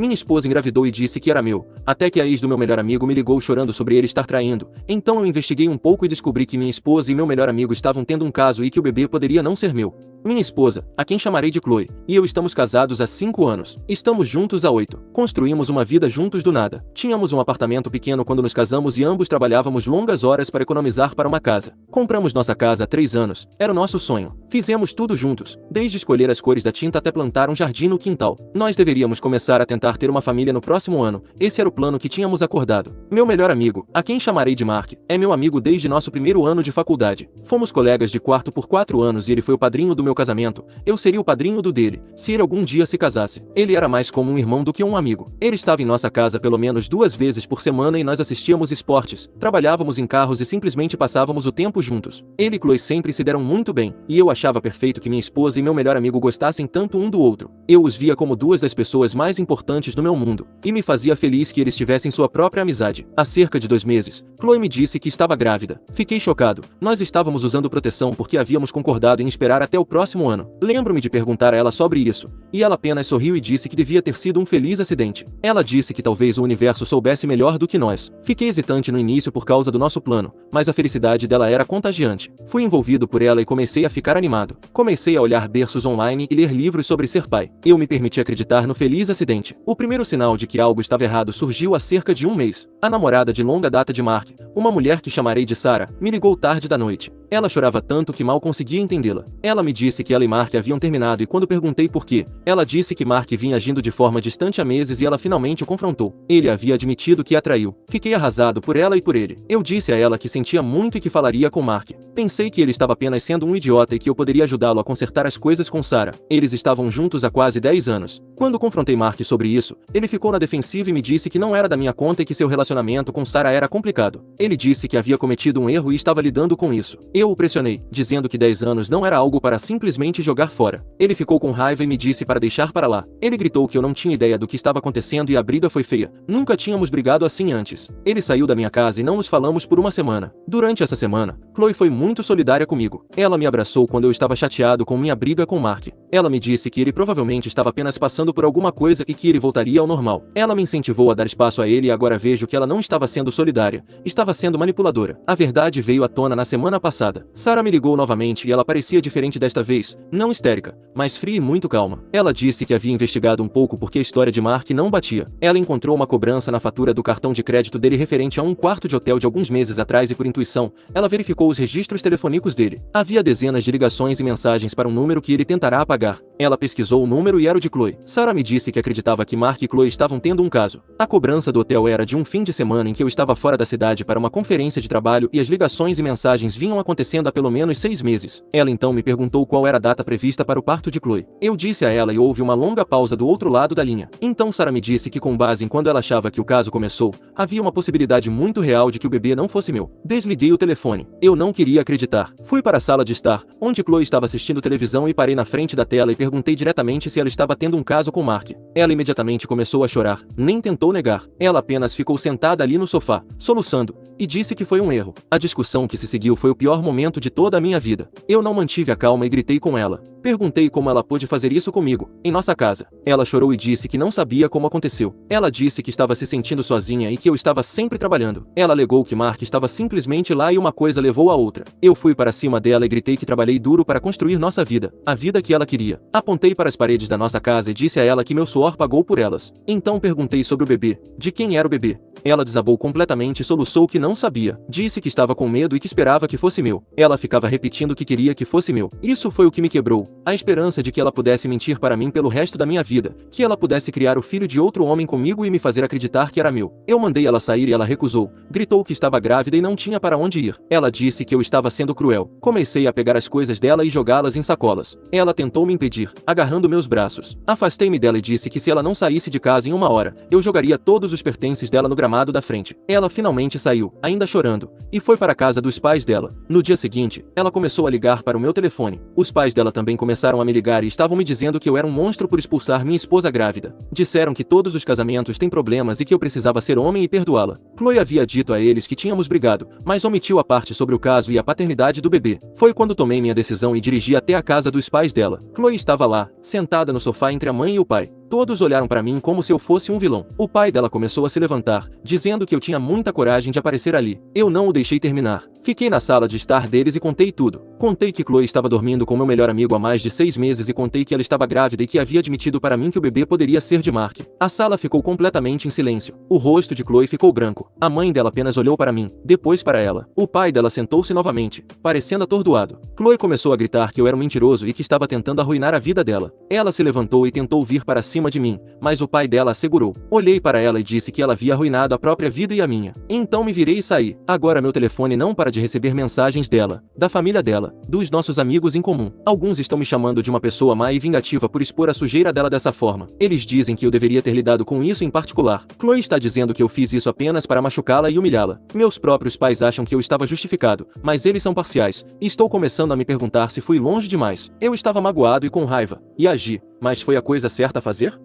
Minha esposa engravidou e disse que era meu, até que a ex do meu melhor amigo me ligou chorando sobre ele estar traindo. Então eu investiguei um pouco e descobri que minha esposa e meu melhor amigo estavam tendo um caso e que o bebê poderia não ser meu. Minha esposa, a quem chamarei de Chloe, e eu estamos casados há 5 anos. Estamos juntos há 8. Construímos uma vida juntos do nada. Tínhamos um apartamento pequeno quando nos casamos e ambos trabalhávamos longas horas para economizar para uma casa. Compramos nossa casa há 3 anos. Era o nosso sonho. Fizemos tudo juntos, desde escolher as cores da tinta até plantar um jardim no quintal. Nós deveríamos começar a tentar ter uma família no próximo ano. Esse era o plano que tínhamos acordado. Meu melhor amigo, a quem chamarei de Mark, é meu amigo desde nosso primeiro ano de faculdade. Fomos colegas de quarto por 4 anos e ele foi o padrinho do meu casamento. Eu seria o padrinho do dele, se ele algum dia se casasse. Ele era mais como um irmão do que um amigo. Ele estava em nossa casa pelo menos 2 vezes por semana e nós assistíamos esportes, trabalhávamos em carros e simplesmente passávamos o tempo juntos. Ele e Chloe sempre se deram muito bem, e eu achava perfeito que minha esposa e meu melhor amigo gostassem tanto um do outro. Eu os via como 2 das pessoas mais importantes do meu mundo, e me fazia feliz que eles tivessem sua própria amizade. Há cerca de 2 meses, Chloe me disse que estava grávida. Fiquei chocado. Nós estávamos usando proteção porque havíamos concordado em esperar até o próximo ano. Lembro-me de perguntar a ela sobre isso, e ela apenas sorriu e disse que devia ter sido um feliz acidente. Ela disse que talvez o universo soubesse melhor do que nós. Fiquei hesitante no início por causa do nosso plano, mas a felicidade dela era contagiante. Fui envolvido por ela e comecei a ficar animado. Comecei a olhar berços online e ler livros sobre ser pai. Eu me permiti acreditar no feliz acidente. O primeiro sinal de que algo estava errado surgiu há cerca de 1 mês. A namorada de longa data de Mark, uma mulher que chamarei de Sarah, me ligou tarde da noite. Ela chorava tanto que mal conseguia entendê-la. Ela me disse que ela e Mark haviam terminado e quando perguntei por quê, ela disse que Mark vinha agindo de forma distante há meses e ela finalmente o confrontou. Ele havia admitido que a traiu. Fiquei arrasado por ela e por ele. Eu disse a ela que sentia muito e que falaria com Mark. Pensei que ele estava apenas sendo um idiota e que eu poderia ajudá-lo a consertar as coisas com Sarah. Eles estavam juntos há quase 10 anos. Quando confrontei Mark sobre isso, ele ficou na defensiva e me disse que não era da minha conta e que seu relacionamento com Sarah era complicado. Ele disse que havia cometido um erro e estava lidando com isso. Eu o pressionei, dizendo que 10 anos não era algo para simplesmente jogar fora. Ele ficou com raiva e me disse para deixar para lá. Ele gritou que eu não tinha ideia do que estava acontecendo e a briga foi feia. Nunca tínhamos brigado assim antes. Ele saiu da minha casa e não nos falamos por 1 semana. Durante essa semana, Chloe foi muito solidária comigo. Ela me abraçou quando eu estava chateado com minha briga com Mark. Ela me disse que ele provavelmente estava apenas passando por alguma coisa e que ele voltaria ao normal. Ela me incentivou a dar espaço a ele e agora vejo que ela não estava sendo solidária, estava sendo manipuladora. A verdade veio à tona na semana passada. Sarah me ligou novamente e ela parecia diferente desta vez, não histérica, mas fria e muito calma. Ela disse que havia investigado um pouco porque a história de Mark não batia. Ela encontrou uma cobrança na fatura do cartão de crédito dele referente a um quarto de hotel de alguns meses atrás e por intuição, ela verificou os registros telefônicos dele. Havia dezenas de ligações e mensagens para um número que ele tentará apagar. Ela pesquisou o número e era o de Chloe. Sarah me disse que acreditava que Mark e Chloe estavam tendo um caso. A cobrança do hotel era de um fim de semana em que eu estava fora da cidade para uma conferência de trabalho e as ligações e mensagens vinham acontecendo há pelo menos 6 meses. Ela então me perguntou qual era a data prevista para o parto de Chloe. Eu disse a ela e houve uma longa pausa do outro lado da linha. Então Sarah me disse que com base em quando ela achava que o caso começou, havia uma possibilidade muito real de que o bebê não fosse meu. Desliguei o telefone. Eu não queria acreditar. Fui para a sala de estar, onde Chloe estava assistindo televisão e parei na frente da tela e perguntei diretamente se ela estava tendo um caso com Mark. Ela imediatamente começou a chorar, nem tentou negar. Ela apenas ficou sentada ali no sofá, soluçando, e disse que foi um erro. A discussão que se seguiu foi o pior momento de toda a minha vida. Eu não mantive a calma e gritei com ela. Perguntei como ela pôde fazer isso comigo, em nossa casa. Ela chorou e disse que não sabia como aconteceu. Ela disse que estava se sentindo sozinha e que eu estava sempre trabalhando. Ela alegou que Mark estava simplesmente lá e uma coisa levou a outra. Eu fui para cima dela e gritei que trabalhei duro para construir nossa vida, a vida que ela queria. Apontei para as paredes da nossa casa e disse a ela que meu suor pagou por elas. Então perguntei sobre o bebê. De quem era o bebê? Ela desabou completamente e soluçou que não sabia. Disse que estava com medo e que esperava que fosse meu. Ela ficava repetindo que queria que fosse meu. Isso foi o que me quebrou. A esperança de que ela pudesse mentir para mim pelo resto da minha vida. Que ela pudesse criar o filho de outro homem comigo e me fazer acreditar que era meu. Eu mandei ela sair e ela recusou. Gritou que estava grávida e não tinha para onde ir. Ela disse que eu estava sendo cruel. Comecei a pegar as coisas dela e jogá-las em sacolas. Ela tentou me impedir, agarrando meus braços. Afastei-me dela e disse que se ela não saísse de casa em 1 hora, eu jogaria todos os pertences dela no gramado da frente. Ela finalmente saiu, ainda chorando, e foi para a casa dos pais dela. No dia seguinte, ela começou a ligar para o meu telefone. Os pais dela também começaram a me ligar e estavam me dizendo que eu era um monstro por expulsar minha esposa grávida. Disseram que todos os casamentos têm problemas e que eu precisava ser homem e perdoá-la. Chloe havia dito a eles que tínhamos brigado, mas omitiu a parte sobre o caso e a paternidade do bebê. Foi quando tomei minha decisão e dirigi até a casa dos pais dela. Chloe estava lá, sentada no sofá entre a mãe e o pai. Todos olharam para mim como se eu fosse um vilão. O pai dela começou a se levantar, dizendo que eu tinha muita coragem de aparecer ali. Eu não o deixei terminar. Fiquei na sala de estar deles e contei tudo. Contei que Chloe estava dormindo com meu melhor amigo há mais de 6 meses e contei que ela estava grávida e que havia admitido para mim que o bebê poderia ser de Mark. A sala ficou completamente em silêncio. O rosto de Chloe ficou branco. A mãe dela apenas olhou para mim, depois para ela. O pai dela sentou-se novamente, parecendo atordoado. Chloe começou a gritar que eu era um mentiroso e que estava tentando arruinar a vida dela. Ela se levantou e tentou vir para cima de mim, mas o pai dela a segurou. Olhei para ela e disse que ela havia arruinado a própria vida e a minha. Então me virei e saí. Agora meu telefone não para de receber mensagens dela, da família dela, dos nossos amigos em comum. Alguns estão me chamando de uma pessoa má e vingativa por expor a sujeira dela dessa forma. Eles dizem que eu deveria ter lidado com isso em particular. Chloe está dizendo que eu fiz isso apenas para machucá-la e humilhá-la. Meus próprios pais acham que eu estava justificado, mas eles são parciais. Estou começando a me perguntar se fui longe demais. Eu estava magoado e com raiva, e agi, mas foi a coisa certa a fazer?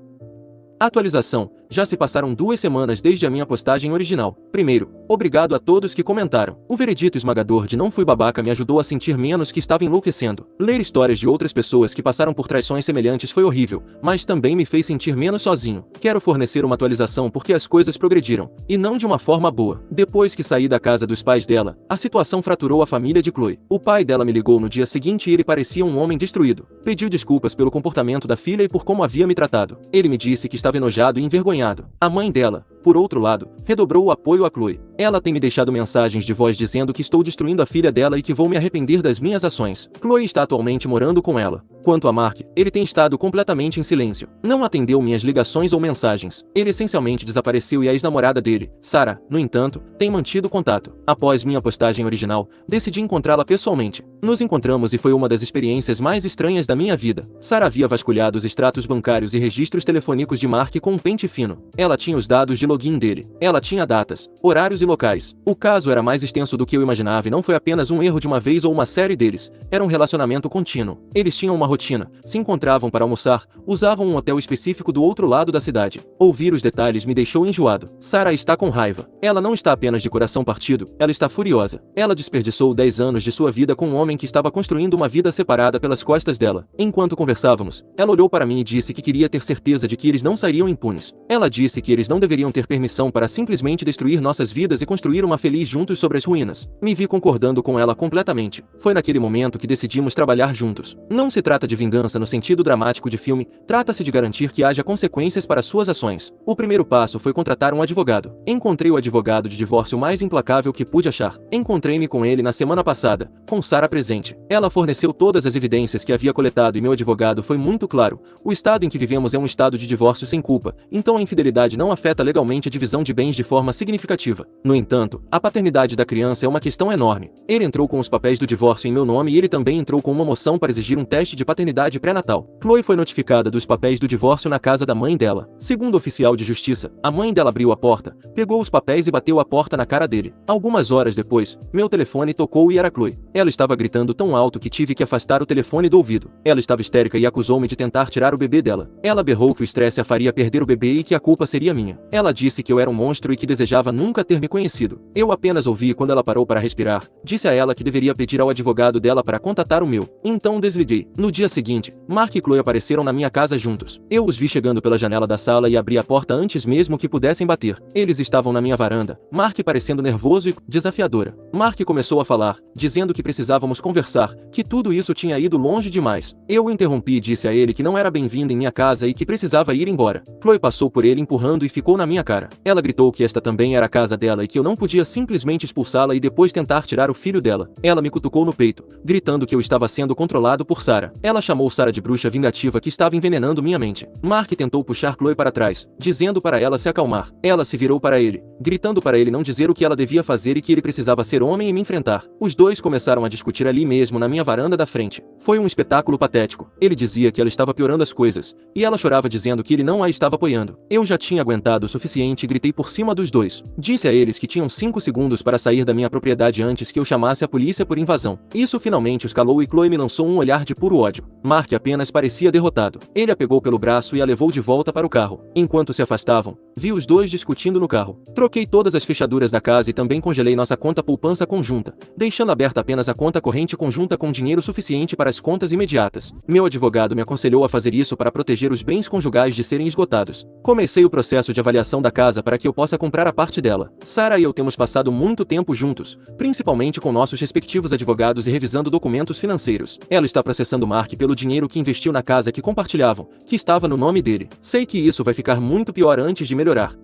Atualização. Já se passaram 2 semanas desde a minha postagem original. Primeiro, obrigado a todos que comentaram. O veredito esmagador de não fui babaca me ajudou a sentir menos que estava enlouquecendo. Ler histórias de outras pessoas que passaram por traições semelhantes foi horrível, mas também me fez sentir menos sozinho. Quero fornecer uma atualização porque as coisas progrediram, e não de uma forma boa. Depois que saí da casa dos pais dela, a situação fraturou a família de Chloe. O pai dela me ligou no dia seguinte e ele parecia um homem destruído. Pediu desculpas pelo comportamento da filha e por como havia me tratado. Ele me disse que estava enojado e envergonhado. A mãe dela, por outro lado, redobrou o apoio a Chloe. Ela tem me deixado mensagens de voz dizendo que estou destruindo a filha dela e que vou me arrepender das minhas ações. Chloe está atualmente morando com ela. Quanto a Mark, ele tem estado completamente em silêncio. Não atendeu minhas ligações ou mensagens. Ele essencialmente desapareceu e a ex-namorada dele, Sarah, no entanto, tem mantido contato. Após minha postagem original, decidi encontrá-la pessoalmente. Nos encontramos e foi uma das experiências mais estranhas da minha vida. Sarah havia vasculhado os extratos bancários e registros telefônicos de Mark com um pente fino. Ela tinha os dados de login dele. Ela tinha datas, horários e locais. O caso era mais extenso do que eu imaginava e não foi apenas um erro de uma vez ou uma série deles. Era um relacionamento contínuo. Eles tinham uma rotina, se encontravam para almoçar, usavam um hotel específico do outro lado da cidade. Ouvir os detalhes me deixou enjoado. Sarah está com raiva. Ela não está apenas de coração partido, ela está furiosa. Ela desperdiçou 10 anos de sua vida com um homem que estava construindo uma vida separada pelas costas dela. Enquanto conversávamos, ela olhou para mim e disse que queria ter certeza de que eles não sairiam impunes. Ela disse que eles não deveriam ter permissão para simplesmente destruir nossas vidas e construir uma feliz juntos sobre as ruínas. Me vi concordando com ela completamente. Foi naquele momento que decidimos trabalhar juntos. Não se trata de vingança no sentido dramático de filme, trata-se de garantir que haja consequências para suas ações. O primeiro passo foi contratar um advogado. Encontrei o advogado de divórcio mais implacável que pude achar. Encontrei-me com ele na semana passada, com Sarah presente. Ela forneceu todas as evidências que havia coletado e meu advogado foi muito claro. O estado em que vivemos é um estado de divórcio sem culpa, então a infidelidade não afeta legalmente a divisão de bens de forma significativa. No entanto, a paternidade da criança é uma questão enorme. Ele entrou com os papéis do divórcio em meu nome e ele também entrou com uma moção para exigir um teste de paternidade pré-natal. Chloe foi notificada dos papéis do divórcio na casa da mãe dela. Segundo o oficial de justiça, a mãe dela abriu a porta, pegou os papéis e bateu a porta na cara dele. Algumas horas depois, meu telefone tocou e era Chloe. Ela estava gritando tão alto que tive que afastar o telefone do ouvido. Ela estava histérica e acusou-me de tentar tirar o bebê dela. Ela berrou que o estresse a faria perder o bebê e que a culpa seria minha. Ela disse que eu era um monstro e que desejava nunca ter me conhecido. Eu apenas ouvi quando ela parou para respirar. Disse a ela que deveria pedir ao advogado dela para contatar o meu. Então desliguei. No dia seguinte, Mark e Chloe apareceram na minha casa juntos. Eu os vi chegando pela janela da sala e abri a porta antes mesmo que pudessem bater. Eles estavam na minha varanda, Mark parecendo nervoso e desafiadora. Mark começou a falar, dizendo que precisávamos conversar, que tudo isso tinha ido longe demais. Eu o interrompi e disse a ele que não era bem-vindo em minha casa e que precisava ir embora. Chloe passou por ele empurrando e ficou na minha cara. Ela gritou que esta também era a casa dela e que eu não podia simplesmente expulsá-la e depois tentar tirar o filho dela. Ela me cutucou no peito, gritando que eu estava sendo controlado por Sarah. Ela chamou Sarah de bruxa vingativa que estava envenenando minha mente. Mark tentou puxar Chloe para trás, dizendo para ela se acalmar. Ela se virou para ele, gritando para ele não dizer o que ela devia fazer e que ele precisava ser homem e me enfrentar. Os dois começaram a discutir ali mesmo na minha varanda da frente. Foi um espetáculo patético. Ele dizia que ela estava piorando as coisas, e ela chorava dizendo que ele não a estava apoiando. Eu já tinha aguentado o suficiente e gritei por cima dos dois. Disse a eles que tinham 5 segundos para sair da minha propriedade antes que eu chamasse a polícia por invasão. Isso finalmente os calou e Chloe me lançou um olhar de puro ódio. Mark apenas parecia derrotado. Ele a pegou pelo braço e a levou de volta para o carro. Enquanto se afastavam, vi os dois discutindo no carro. Troquei todas as fechaduras da casa e também congelei nossa conta poupança conjunta, deixando aberta apenas a conta corrente conjunta com dinheiro suficiente para as contas imediatas. Meu advogado me aconselhou a fazer isso para proteger os bens conjugais de serem esgotados. Comecei o processo de avaliação da casa para que eu possa comprar a parte dela. Sarah e eu temos passado muito tempo juntos, principalmente com nossos respectivos advogados e revisando documentos financeiros. Ela está processando Mark pelo dinheiro que investiu na casa que compartilhavam, que estava no nome dele. Sei que isso vai ficar muito pior antes de melhorar.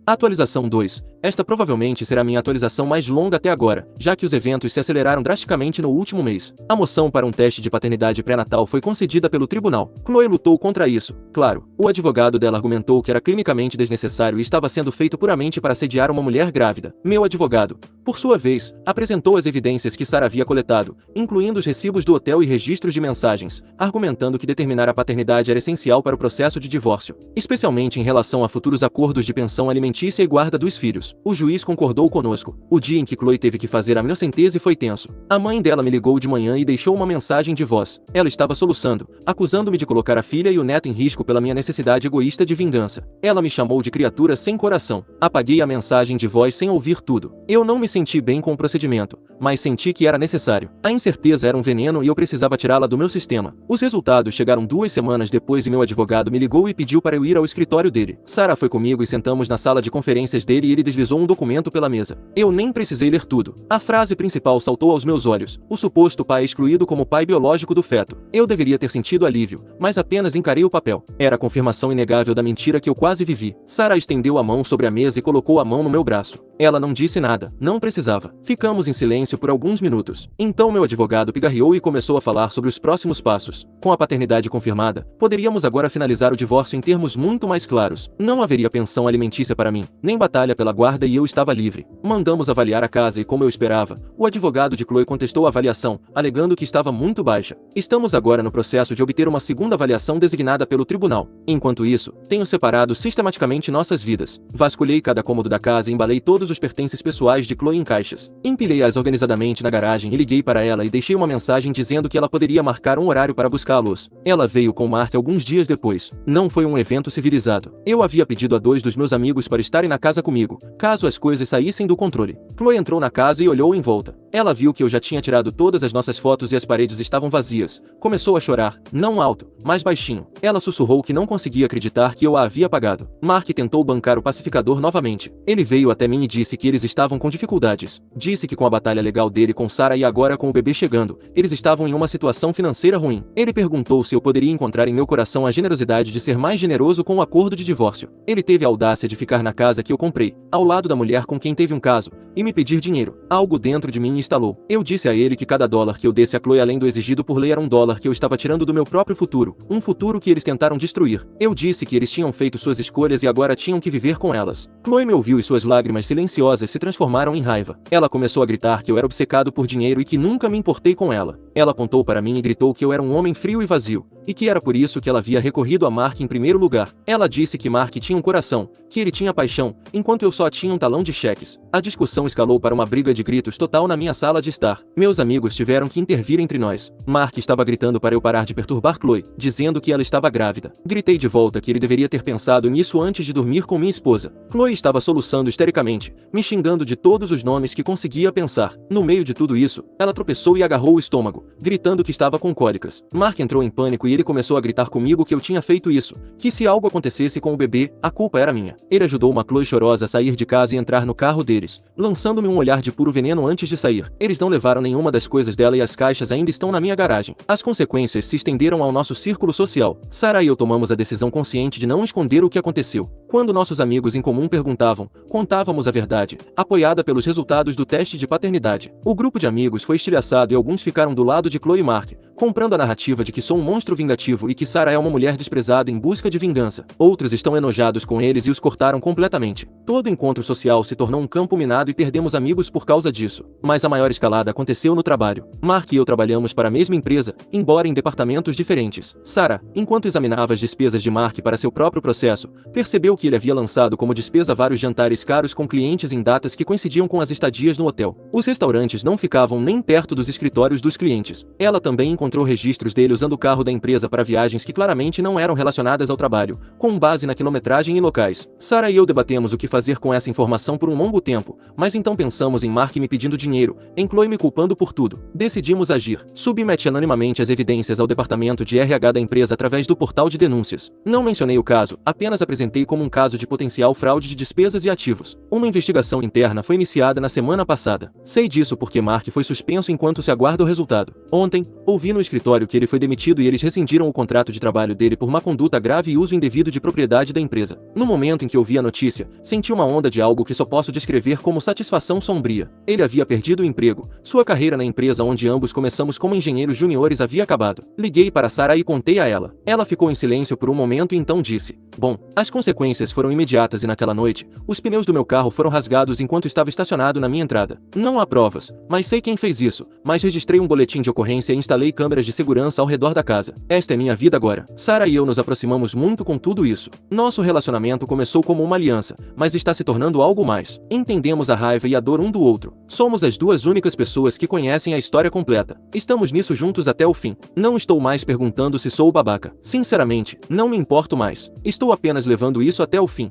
Atualização 2. Esta provavelmente será minha atualização mais longa até agora, já que os eventos se aceleraram drasticamente no último mês. A moção para um teste de paternidade pré-natal foi concedida pelo tribunal. Chloe lutou contra isso. Claro, o advogado dela argumentou que era clinicamente desnecessário e estava sendo feito puramente para assediar uma mulher grávida. Meu advogado, por sua vez, apresentou as evidências que Sarah havia coletado, incluindo os recibos do hotel e registros de mensagens, argumentando que determinar a paternidade era essencial para o processo de divórcio, especialmente em relação a futuros acordos de pensão alimentícia e guarda dos filhos. O juiz concordou conosco. O dia em que Chloe teve que fazer a amniocentese foi tenso. A mãe dela me ligou de manhã e deixou uma mensagem de voz. Ela estava soluçando, acusando-me de colocar a filha e o neto em risco pela minha necessidade egoísta de vingança. Ela me chamou de criatura sem coração. Apaguei a mensagem de voz sem ouvir tudo. Eu não me senti bem com o procedimento, mas senti que era necessário. A incerteza era um veneno e eu precisava tirá-la do meu sistema. Os resultados chegaram 2 semanas depois e meu advogado me ligou e pediu para eu ir ao escritório dele. Sarah foi comigo e sentamos na sala de conferências dele e ele deslizou um documento pela mesa. Eu nem precisei ler tudo. A frase principal saltou aos meus olhos. O suposto pai é excluído como pai biológico do feto. Eu deveria ter sentido alívio, mas apenas encarei o papel. Era a confirmação inegável da mentira que eu quase vivi. Sarah estendeu a mão sobre a mesa e colocou a mão no meu braço. Ela não disse nada. Não precisava. Ficamos em silêncio por alguns minutos. Então meu advogado pigarreou e começou a falar sobre os próximos passos. Com a paternidade confirmada, poderíamos agora finalizar o divórcio em termos muito mais claros. Não haveria pensão alimentícia para mim, nem batalha pela guarda e eu estava livre. Mandamos avaliar a casa e, como eu esperava, o advogado de Chloe contestou a avaliação, alegando que estava muito baixa. Estamos agora no processo de obter uma segunda avaliação designada pelo tribunal. Enquanto isso, tenho separado sistematicamente nossas vidas. Vasculhei cada cômodo da casa e embalei todos os pertences pessoais de Chloe em caixas. Empilhei-as organizadamente na garagem e liguei para ela e deixei uma mensagem dizendo que ela poderia marcar um horário para buscá-los. Ela veio com Mark alguns dias depois. Não foi um evento civilizado. Eu havia pedido a 2 dos meus amigos para estarem na casa comigo, caso as coisas saíssem do controle. Chloe entrou na casa e olhou em volta. Ela viu que eu já tinha tirado todas as nossas fotos e as paredes estavam vazias. Começou a chorar, não alto, mas baixinho. Ela sussurrou que não conseguia acreditar que eu a havia apagado. Mark tentou bancar o pacificador novamente. Ele veio até mim e disse que eles estavam com dificuldades. Disse que com a batalha legal dele com Sarah e agora com o bebê chegando, eles estavam em uma situação financeira ruim. Ele perguntou se eu poderia encontrar em meu coração a generosidade de ser mais generoso com o acordo de divórcio. Ele teve a audácia de ficar na casa que eu comprei, ao lado da mulher com quem teve um caso, e me pedir dinheiro. Algo dentro de mim instalou. Eu disse a ele que cada dólar que eu desse a Chloe além do exigido por lei era um dólar que eu estava tirando do meu próprio futuro, um futuro que eles tentaram destruir. Eu disse que eles tinham feito suas escolhas e agora tinham que viver com elas. Chloe me ouviu e suas lágrimas silenciosas se transformaram em raiva. Ela começou a gritar que eu era obcecado por dinheiro e que nunca me importei com ela. Ela apontou para mim e gritou que eu era um homem frio e vazio, e que era por isso que ela havia recorrido a Mark em primeiro lugar. Ela disse que Mark tinha um coração, que ele tinha paixão, enquanto eu só tinha um talão de cheques. A discussão escalou para uma briga de gritos total na minha sala de estar. Meus amigos tiveram que intervir entre nós. Mark estava gritando para eu parar de perturbar Chloe, dizendo que ela estava grávida. Gritei de volta que ele deveria ter pensado nisso antes de dormir com minha esposa. Chloe estava soluçando histericamente, me xingando de todos os nomes que conseguia pensar. No meio de tudo isso, ela tropeçou e agarrou o estômago, gritando que estava com cólicas. Mark entrou em pânico e ele começou a gritar comigo que eu tinha feito isso, que se algo acontecesse com o bebê, a culpa era minha. Ele ajudou uma Chloe chorosa a sair de casa e entrar no carro deles, lançando-me um olhar de puro veneno antes de sair. Eles não levaram nenhuma das coisas dela e as caixas ainda estão na minha garagem. As consequências se estenderam ao nosso círculo social. Sarah e eu tomamos a decisão consciente de não esconder o que aconteceu. Quando nossos amigos em comum perguntavam, contávamos a verdade, apoiada pelos resultados do teste de paternidade. O grupo de amigos foi estilhaçado e alguns ficaram do lado de Chloe e Mark, comprando a narrativa de que sou um monstro vingativo e que Sarah é uma mulher desprezada em busca de vingança. Outros estão enojados com eles e os cortaram completamente. Todo encontro social se tornou um campo minado e perdemos amigos por causa disso. Mas a maior escalada aconteceu no trabalho. Mark e eu trabalhamos para a mesma empresa, embora em departamentos diferentes. Sarah, enquanto examinava as despesas de Mark para seu próprio processo, percebeu que ele havia lançado como despesa vários jantares caros com clientes em datas que coincidiam com as estadias no hotel. Os restaurantes não ficavam nem perto dos escritórios dos clientes. Ela também encontrou registros dele usando o carro da empresa para viagens que claramente não eram relacionadas ao trabalho, com base na quilometragem e locais. Sarah e eu debatemos o que fazer com essa informação por um longo tempo, mas então pensamos em Mark me pedindo dinheiro, em Chloe me culpando por tudo. Decidimos agir. Submeti anonimamente as evidências ao departamento de RH da empresa através do portal de denúncias. Não mencionei o caso, apenas apresentei como um caso de potencial fraude de despesas e ativos. Uma investigação interna foi iniciada na semana passada. Sei disso porque Mark foi suspenso enquanto se aguarda o resultado. Ontem, ouvi no escritório que ele foi demitido e eles rescindiram o contrato de trabalho dele por má conduta grave e uso indevido de propriedade da empresa. No momento em que ouvi a notícia, senti uma onda de algo que só posso descrever como satisfação sombria. Ele havia perdido o emprego. Sua carreira na empresa onde ambos começamos como engenheiros juniores havia acabado. Liguei para Sarah e contei a ela. Ela ficou em silêncio por um momento e então disse: "Bom, as consequências foram imediatas e naquela noite, os pneus do meu carro foram rasgados enquanto estava estacionado na minha entrada. Não há provas, mas sei quem fez isso, mas registrei um boletim de ocorrência e instalei câmeras de segurança ao redor da casa. Esta é minha vida agora." Sarah e eu nos aproximamos muito com tudo isso. Nosso relacionamento começou como uma aliança, mas está se tornando algo mais. Entendemos a raiva e a dor um do outro. Somos as duas únicas pessoas que conhecem a história completa. Estamos nisso juntos até o fim. Não estou mais perguntando se sou o babaca. Sinceramente, não me importo mais. Estou apenas levando isso até o fim.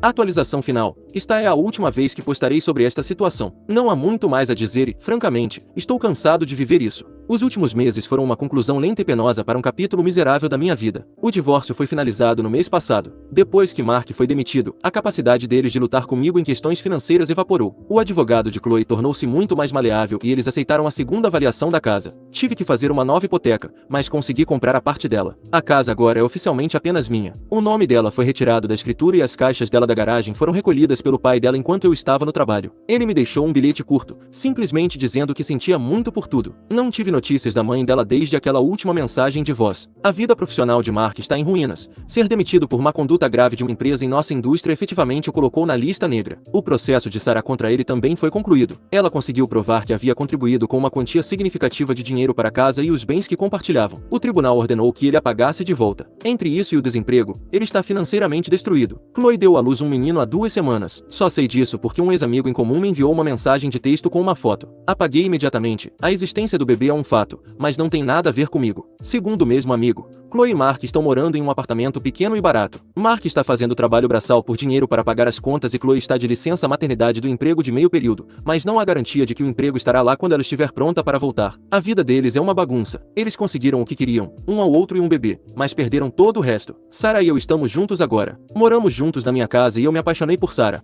Atualização final. Esta é a última vez que postarei sobre esta situação. Não há muito mais a dizer e, francamente, estou cansado de viver isso. Os últimos meses foram uma conclusão lenta e penosa para um capítulo miserável da minha vida. O divórcio foi finalizado no mês passado. Depois que Mark foi demitido, a capacidade deles de lutar comigo em questões financeiras evaporou. O advogado de Chloe tornou-se muito mais maleável e eles aceitaram a segunda avaliação da casa. Tive que fazer uma nova hipoteca, mas consegui comprar a parte dela. A casa agora é oficialmente apenas minha. O nome dela foi retirado da escritura e as caixas dela da garagem foram recolhidas pelo pai dela enquanto eu estava no trabalho. Ele me deixou um bilhete curto, simplesmente dizendo que sentia muito por tudo. Não tive notícias da mãe dela desde aquela última mensagem de voz. A vida profissional de Mark está em ruínas. Ser demitido por má conduta grave de uma empresa em nossa indústria efetivamente o colocou na lista negra. O processo de Sarah contra ele também foi concluído. Ela conseguiu provar que havia contribuído com uma quantia significativa de dinheiro para a casa e os bens que compartilhavam. O tribunal ordenou que ele a pagasse de volta. Entre isso e o desemprego, ele está financeiramente destruído. Chloe deu à luz um menino há 2 semanas. Só sei disso porque um ex-amigo em comum me enviou uma mensagem de texto com uma foto. Apaguei imediatamente. A existência do bebê é um fato, mas não tem nada a ver comigo. Segundo o mesmo amigo, Chloe e Mark estão morando em um apartamento pequeno e barato. Mark está fazendo trabalho braçal por dinheiro para pagar as contas e Chloe está de licença maternidade do emprego de meio período, mas não há garantia de que o emprego estará lá quando ela estiver pronta para voltar. A vida deles é uma bagunça. Eles conseguiram o que queriam, um ao outro e um bebê, mas perderam todo o resto. Sarah e eu estamos juntos agora. Moramos juntos na minha casa e eu me apaixonei por Sarah.